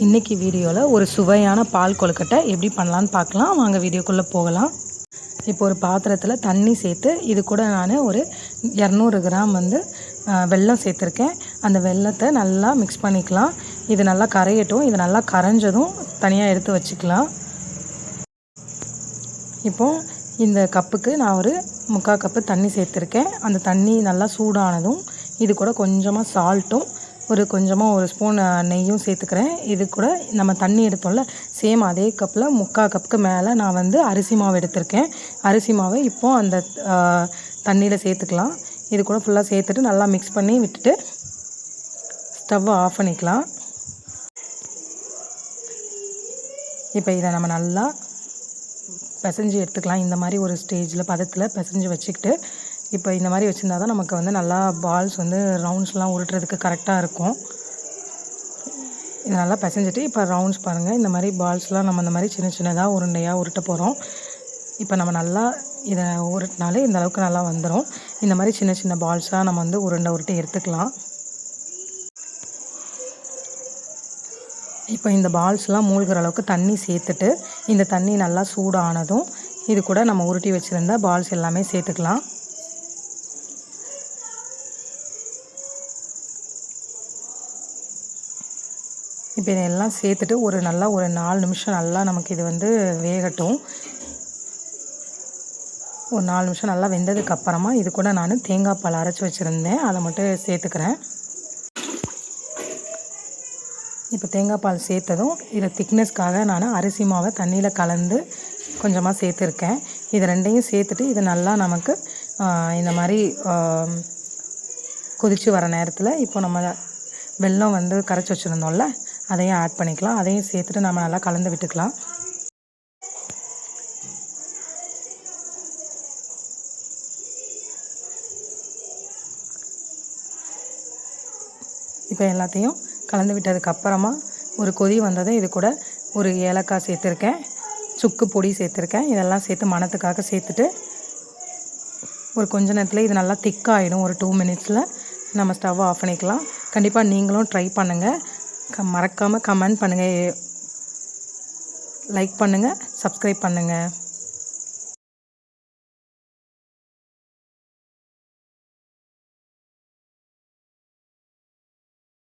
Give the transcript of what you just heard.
இன்றைக்கி வீடியோவில் ஒரு சுவையான பால் கொழுக்கட்டை எப்படி பண்ணலான்னு பார்க்கலாம். வாங்க வீடியோக்குள்ளே போகலாம். இப்போ ஒரு பாத்திரத்தில் தண்ணி சேர்த்து இது கூட நான் ஒரு 200 கிராம் வெல்லம் சேர்த்துருக்கேன். அந்த வெல்லத்தை நல்லா மிக்ஸ் பண்ணிக்கலாம். இது நல்லா கரையட்டும். இது நல்லா கரைஞ்சதும் தனியாக எடுத்து வச்சுக்கலாம். இப்போது இந்த கப்புக்கு நான் ஒரு 3/4 கப்பு தண்ணி சேர்த்துருக்கேன். அந்த தண்ணி நல்லா சூடானதும் இது கூட கொஞ்சமாக சால்ட்டும் கொஞ்சமாக ஒரு ஸ்பூன் நெய்யும் சேர்த்துக்கிறேன். இது கூட நம்ம தண்ணி எடுத்தோம்ல, சேம் அதே கப்பில் 3/4 கப்புக்கு மேலே நான் அரிசி மாவு எடுத்திருக்கேன். அரிசி மாவை இப்போது அந்த தண்ணியில் சேர்த்துக்கலாம். இது கூட ஃபுல்லாக சேர்த்துட்டு நல்லா மிக்ஸ் பண்ணி விட்டுட்டு ஸ்டவ்வை ஆஃப் பண்ணிக்கலாம். இப்போ இதை நம்ம நல்லா பிசைஞ்சு எடுத்துக்கலாம். இந்த மாதிரி ஒரு ஸ்டேஜில் பதத்தில் பிசைஞ்சு வச்சுக்கிட்டு, இப்போ இந்த மாதிரி வச்சுருந்தா தான் நமக்கு நல்லா பால்ஸ் ரவுண்ட்ஸ்லாம் உருட்டுறதுக்கு கரெக்டாக இருக்கும். இது நல்லா பிசைஞ்சிட்டு இப்போ ரவுண்ட்ஸ் பாருங்கள். இந்த மாதிரி பால்ஸ்லாம் நம்ம இந்த மாதிரி சின்ன சின்னதாக உருண்டையாக உருட்ட போகிறோம். இப்போ நம்ம நல்லா இதை உருட்டினாலே இந்த அளவுக்கு நல்லா வந்துடும். இந்த மாதிரி சின்ன சின்ன பால்ஸாக நம்ம உருட்டி எடுத்துக்கலாம். இப்போ இந்த பால்ஸ்லாம் மூழ்கிற அளவுக்கு தண்ணி சேர்த்துட்டு, இந்த தண்ணி நல்லா சூடானதும் இது கூட நம்ம உருட்டி வச்சுருந்த பால்ஸ் எல்லாமே சேர்த்துக்கலாம். இப்போ இதெல்லாம் சேர்த்துட்டு ஒரு 4 நிமிஷம் நல்லா நமக்கு இது வேகட்டும். ஒரு 4 நிமிஷம் நல்லா வெந்ததுக்கப்புறமா இது கூட நான் தேங்காய் பால் அரைச்சி வச்சுருந்தேன், அதை மட்டும் சேர்த்துக்கிறேன். இப்போ தேங்காய் பால் சேர்த்ததும் இதை திக்னஸ்க்காக நான் அரிசி மாவை தண்ணியில் கலந்து கொஞ்சமாக சேர்த்துருக்கேன். இது ரெண்டையும் சேர்த்துட்டு இது நல்லா நமக்கு இந்த மாதிரி கொதித்து வர நேரத்தில் இப்போ நம்ம வெல்லம் கரைச்சி வச்சுருந்தோம்ல, அதையும் ஆட் பண்ணிக்கலாம். அதையும் சேர்த்துட்டு நம்ம நல்லா கலந்து விட்டுக்கலாம். இப்போ எல்லாத்தையும் கலந்து விட்டதுக்கப்புறமா ஒரு கொதி வந்ததும் இது கூட ஒரு ஏலக்காய் சேர்த்துருக்கேன், சுக்கு பொடி சேர்த்துருக்கேன். இதெல்லாம் சேர்த்து மணத்துக்காக சேர்த்துட்டு ஒரு கொஞ்ச நேரத்தில் இது நல்லா திக்காகிடும். ஒரு 2 மினிட்ஸில் நம்ம ஸ்டவ் ஆஃப் பண்ணிக்கலாம். கண்டிப்பாக நீங்களும் ட்ரை பண்ணுங்கள். மறக்காமல் கமெண்ட் பண்ணுங்கள், லைக் பண்ணுங்கள், சப்ஸ்கிரைப் பண்ணுங்கள்.